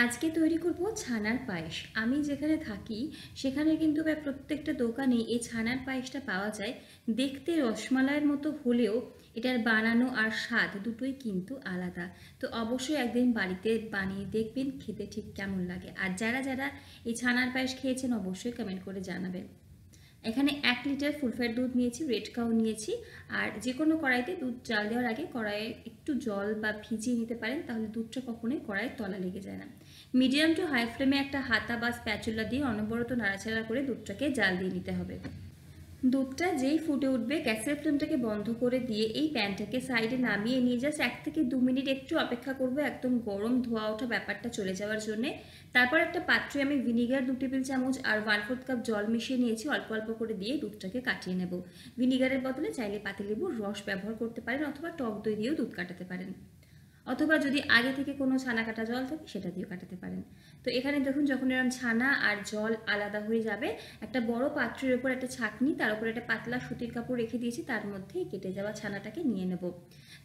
আজকে তৈরি করব ছানার পায়েস। আমি যেখানে থাকি সেখানে কিন্তু প্রায় প্রত্যেকটা দোকানেই এই ছানার পায়েসটা পাওয়া যায়। দেখতে রসমালাইয়ের মতো হলেও এটার বানানো আর স্বাদ দুটোই কিন্তু আলাদা। তো অবশ্যই একদিন বাড়িতে বানিয়ে দেখবেন খেতে ঠিক কেমন লাগে। আর যারা যারা এই ছানার পায়েস খেয়েছেন অবশ্যই কমেন্ট করে জানাবেন। এখানে 1 লিটার ফুল ফ্যাট দুধ নিয়েছি, রেড কাউ নিয়েছি। আর যে কোনো কড়াইতে দুধ জাল দেওয়ার আগে কড়াইয়ে একটু জল বা ভিজিয়ে নিতে পারেন, তাহলে দুধটা কখনোই কড়াইয়ের তলা লেগে যায় না। মিডিয়াম টু হাই ফ্লেমে একটা হাতা বা স্প্যাচুলা দিয়ে অনবরত নাড়াচাড়া করে দুধটাকে জাল দিয়ে নিতে হবে। দুধটা যেই ফুটে উঠবে গ্যাসের ফ্লেমটাকে বন্ধ করে দিয়ে এই প্যানটাকে সাইডে নামিয়ে নিয়ে জাস্ট 1 থেকে 2 মিনিট একটু অপেক্ষা করবো একদম গরম ধোয়া ওঠা ব্যাপারটা চলে যাওয়ার জন্যে। তারপর একটা পাত্রে আমি ভিনিগার 2 টেবিল চামচ আর 1/4 কাপ জল মিশিয়ে নিয়েছি, অল্প অল্প করে দিয়ে দুধটাকে কাটিয়ে নেব। ভিনিগারের বদলে চাইলে পাতিলেবুর রস ব্যবহার করতে পারেন, অথবা টক দই দিয়েও দুধ কাটাতে পারেন, অথবা যদি আগে থেকে কোনো ছানা কাটা জল থাকে সেটা দিয়েও কাটাতে পারেন। তো এখানে দেখুন যখন এরকম ছানা আর জল আলাদা হয়ে যাবে, একটা বড় পাত্রের উপর একটা ছাঁকনি, তার উপর একটা পাতলা সুতির কাপড় রেখে দিয়েছি, তার মধ্যে কেটে যাওয়া ছানাটাকে নিয়ে নেব।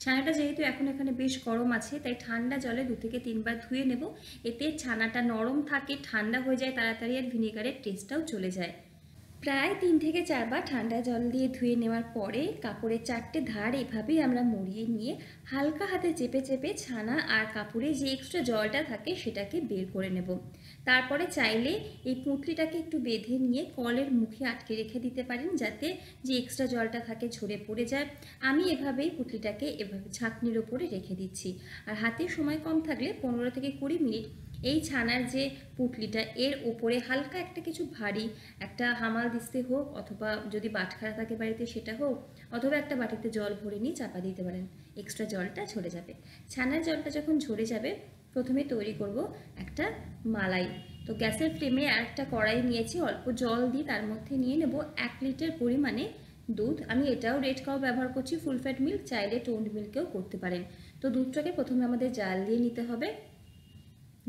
ছানাটা যেহেতু এখন এখানে বেশ গরম আছে, তাই ঠান্ডা জলে 2 থেকে 3 বার ধুয়ে নেব। এতে ছানাটা নরম থাকে, ঠান্ডা হয়ে যায় তাড়াতাড়ি, আর ভিনেগারের টেস্টটাও চলে যায়। প্রায় 3 থেকে 4 বার ঠান্ডা জল দিয়ে ধুয়ে নেওয়ার পরে কাপড়ের 4টে ধার এভাবেই আমরা মুড়িয়ে নিয়ে হালকা হাতে চেপে চেপে ছানা আর কাপড়ে যে এক্সট্রা জলটা থাকে সেটাকে বের করে নেব। তারপরে চাইলে এই পুঁটলিটাকে একটু বেঁধে নিয়ে কলের মুখে আটকে রেখে দিতে পারেন, যাতে যে এক্সট্রা জলটা থাকে ঝরে পড়ে যায়। আমি এভাবেই পুঁটলিটাকে এভাবে ছাঁকনির ওপরে রেখে দিচ্ছি। আর হাতে সময় কম থাকলে 15 থেকে 20 মিনিট এই ছানার যে পুঁটলিটা এর ওপরে হালকা একটা কিছু ভারী, একটা হামাল দিস্তে হোক, অথবা যদি বাটখারা থাকে বাড়িতে সেটা হোক, অথবা একটা বাটিতে জল ভরে নিয়ে চাপা দিতে পারেন, এক্সট্রা জলটা ঝরে যাবে। ছানার জলটা যখন ঝরে যাবে প্রথমে তৈরি করব একটা মালাই। তো গ্যাসের ফ্লেমে একটা কড়াই নিয়েছি, অল্প জল দিয়ে তার মধ্যে নিয়ে নেব 1 লিটার পরিমাণে দুধ। আমি এটাও রেড কাউ ব্যবহার করছি, ফুল ফ্যাট মিল্ক, চাইলে টোন্ড মিল্কেও করতে পারেন। তো দুধটাকে প্রথমে আমাদের জাল দিয়ে নিতে হবে।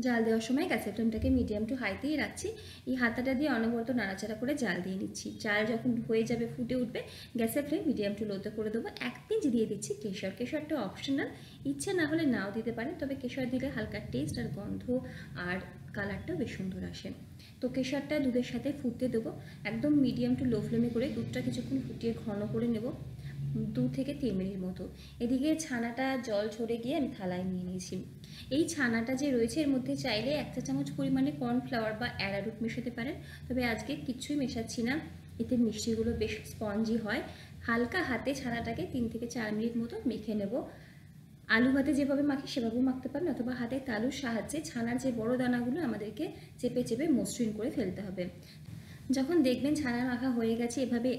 জাল দেওয়ার সময় গ্যাসের ফ্লেমটাকে মিডিয়াম টু হাইতেই রাখছি। এই হাতাটা দিয়ে অনবরত নাড়াচাড়া করে জাল দিয়ে নিচ্ছি। জাল যখন হয়ে যাবে, ফুটে উঠবে, গ্যাসের ফ্লেম মিডিয়াম টু লোতে করে দেবো। 1 পিঞ্চ দিয়ে দিচ্ছি কেশর। কেশরটা অপশনাল, ইচ্ছে না হলে নাও দিতে পারেন, তবে কেশর দিলে হালকা টেস্ট আর গন্ধ আর কালারটাও বেশ সুন্দর আসে। তো কেশরটা দুধের সাথে ফুটতে দেবো একদম মিডিয়াম টু লো ফ্লেমে করে। দুধটা কিছুক্ষণ ফুটিয়ে ঘন করে নেব, 2 থেকে 3 মিনিট মতো। এদিকে ছানাটা জল ঝরে গিয়ে আমি থালায় নিয়ে নিয়েছি। এই ছানাটা যে রয়েছে এর মধ্যে চাইলে 1 চা চামচ পরিমাণে কর্নফ্লাওয়ার বা অ্যারারুট মেশাতে পারেন, তবে আজকে কিছুই মেশাচ্ছি না, এতে মিষ্টিগুলো বেশ স্পঞ্জি হয়। হালকা হাতে ছানাটাকে 3 থেকে 4 মিনিট মতো মেখে নেব। আলু ভাতে যেভাবে মাখি সেভাবেও মাখতে পারেন, অথবা হাতে তালুর সাহায্যে ছানার যে বড় দানাগুলো আমাদেরকে চেপে চেপে মসৃণ করে ফেলতে হবে। যখন দেখবেন ছানা মাখা হয়ে গেছে, এভাবে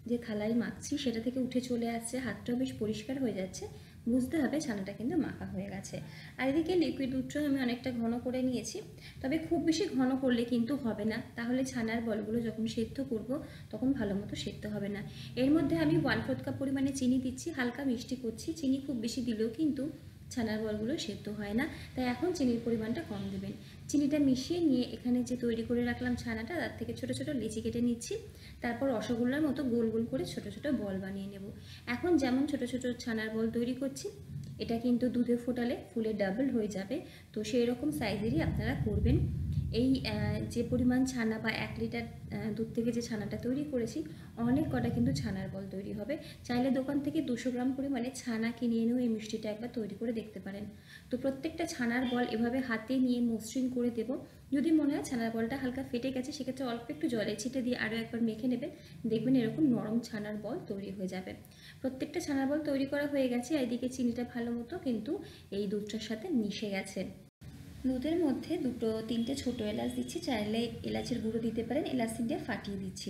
যে থালায় মাখছি সেটা থেকে উঠে চলে আসছে, হাতটাও বেশ পরিষ্কার হয়ে যাচ্ছে, বুঝতে হবে ছানাটা কিন্তু মাখা হয়ে গেছে। আর এদিকে লিকুইড দুধটাও আমি অনেকটা ঘন করে নিয়েছি, তবে খুব বেশি ঘন করলে কিন্তু হবে না, তাহলে ছানার বলগুলো যখন সেদ্ধ করব তখন ভালো মতো সেদ্ধ হবে না। এর মধ্যে আমি 1/4 কাপ পরিমাণে চিনি দিচ্ছি, হালকা মিষ্টি করছি। চিনি খুব বেশি দিলেও কিন্তু ছানার বলগুলো সেদ্ধ হয় না, তাই এখন চিনির পরিমাণটা কম দেবেন। চিনিটা মিশিয়ে নিয়ে এখানে যে তৈরি করে রাখলাম ছানাটা, তার থেকে ছোট ছোট লেচি কেটে নিচ্ছি। তারপর রসগোল্লার মতো গোল গোল করে ছোট ছোট বল বানিয়ে নেব। এখন যেমন ছোট ছোট ছানার বল তৈরি করছি, এটা কিন্তু দুধে ফোটালে ফুলে ডাবল হয়ে যাবে, তো সেই রকম সাইজেরই আপনারা করবেন। এই যে পরিমাণ ছানা বা 1 লিটার দুধ থেকে যে ছানাটা তৈরি করেছি, অনেক কটা কিন্তু ছানার বল তৈরি হবে। চাইলে দোকান থেকে 200 গ্রাম পরিমাণে ছানা কিনে এনেও এই মিষ্টিটা একবার তৈরি করে দেখতে পারেন। তো প্রত্যেকটা ছানার বল এভাবে হাতে নিয়ে মসৃণ করে দেব। যদি মনে হয় ছানার বলটা হালকা ফেটে গেছে, সেক্ষেত্রে অল্প একটু জলে ছিটে দিয়ে আরও একবার মেখে নেবেন, দেখবেন এরকম নরম ছানার বল তৈরি হয়ে যাবে। প্রত্যেকটা ছানার বল তৈরি করা হয়ে গেছে। এদিকে চিনিটা ভালো মতো কিন্তু এই দুধটার সাথে মিশে গেছে। দুধের মধ্যে 2-3টে ছোটো এলাচ দিচ্ছি, চাইলে এলাচের গুঁড়ো দিতে পারেন, এলাচ দিয়ে ফাটিয়ে দিচ্ছি।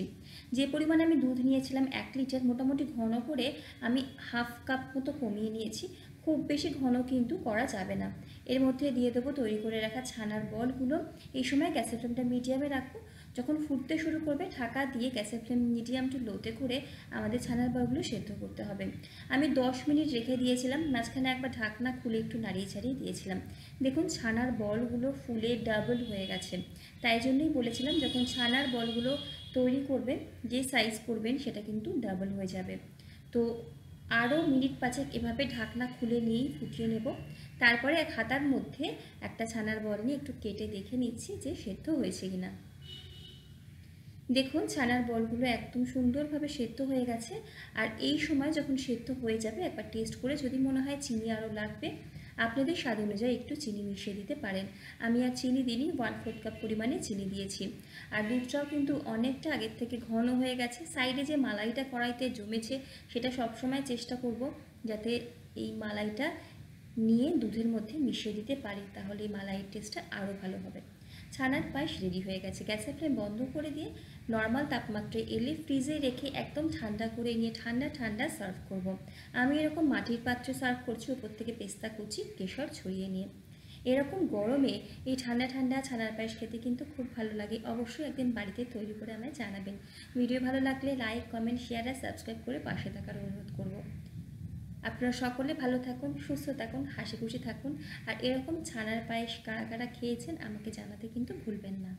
যে পরিমাণে আমি দুধ নিয়েছিলাম 1 লিটার, মোটামুটি ঘন করে আমি 1/2 কাপ মতো কমিয়ে নিয়েছি। খুব বেশি ঘন কিন্তু করা যাবে না। এর মধ্যে দিয়ে দেবো তৈরি করে রাখা ছানার বলগুলো। এই সময় গ্যাসের ফ্লেমটা মিডিয়ামে রাখবো। যখন ফুটতে শুরু করবে ঢাকা দিয়ে গ্যাসের ফ্লেম মিডিয়াম টু লোতে করে আমাদের ছানার বলগুলো সেদ্ধ করতে হবে। আমি 10 মিনিট রেখে দিয়েছিলাম, মাঝখানে একবার ঢাকনা খুলে একটু নাড়িয়ে ছাড়িয়ে দিয়েছিলাম। দেখুন ছানার বলগুলো ফুলে ডাবল হয়ে গেছে। তাই জন্যই বলেছিলাম যখন ছানার বলগুলো তৈরি করবেন, যে সাইজ করবেন সেটা কিন্তু ডাবল হয়ে যাবে। তো আরও মিনিট 5 এভাবে ঢাকনা খুলে নিয়েই ফুটিয়ে নেব। তারপরে এক হাতার মধ্যে একটা ছানার বল নিয়ে একটু কেটে দেখে নিচ্ছি যে সেদ্ধ হয়েছে কিনা। দেখুন ছানার বলগুলো একদম সুন্দরভাবে সেদ্ধ হয়ে গেছে। আর এই সময় যখন সেদ্ধ হয়ে যাবে একবার টেস্ট করে যদি মনে হয় চিনি আরও লাগবে, আপনাদের স্বাদ অনুযায়ী একটু চিনি মিশিয়ে দিতে পারেন। আমি আর চিনি দিইনি, 1/4 কাপ পরিমাণে চিনি দিয়েছি। আর দুধটাও কিন্তু অনেকটা আগের থেকে ঘন হয়ে গেছে। সাইডে যে মালাইটা কড়াইতে জমেছে সেটা সবসময় চেষ্টা করব যাতে এই মালাইটা নিয়ে দুধের মধ্যে মিশিয়ে দিতে পারি, তাহলে এই মালাইয়ের টেস্টটা আরও ভালো হবে। ছানার পায়েস রেডি হয়ে গেছে। গ্যাসের ফ্লেম বন্ধ করে দিয়ে নর্মাল তাপমাত্রায় এলে ফ্রিজে রেখে একদম ঠান্ডা করে নিয়ে ঠান্ডা ঠান্ডা সার্ভ করব। আমি এরকম মাটির পাত্রে সার্ভ করছি, উপর থেকে পেস্তা কুচি কেশর ছড়িয়ে নিয়ে। এরকম গরমে এই ঠান্ডা ঠান্ডা ছানার পায়েস খেতে কিন্তু খুব ভালো লাগে। অবশ্যই একদিন বাড়িতে তৈরি করে আমায় জানাবেন। ভিডিও ভালো লাগলে লাইক, কমেন্ট, শেয়ার আর সাবস্ক্রাইব করে পাশে থাকার অনুরোধ করব। আপনারা সকলে ভালো থাকুন, সুস্থ থাকুন, হাসি খুশি থাকুন। আর এরকম ছানার পায়েস কারা কারা খেয়েছেন আমাকে জানাতে কিন্তু ভুলবেন না।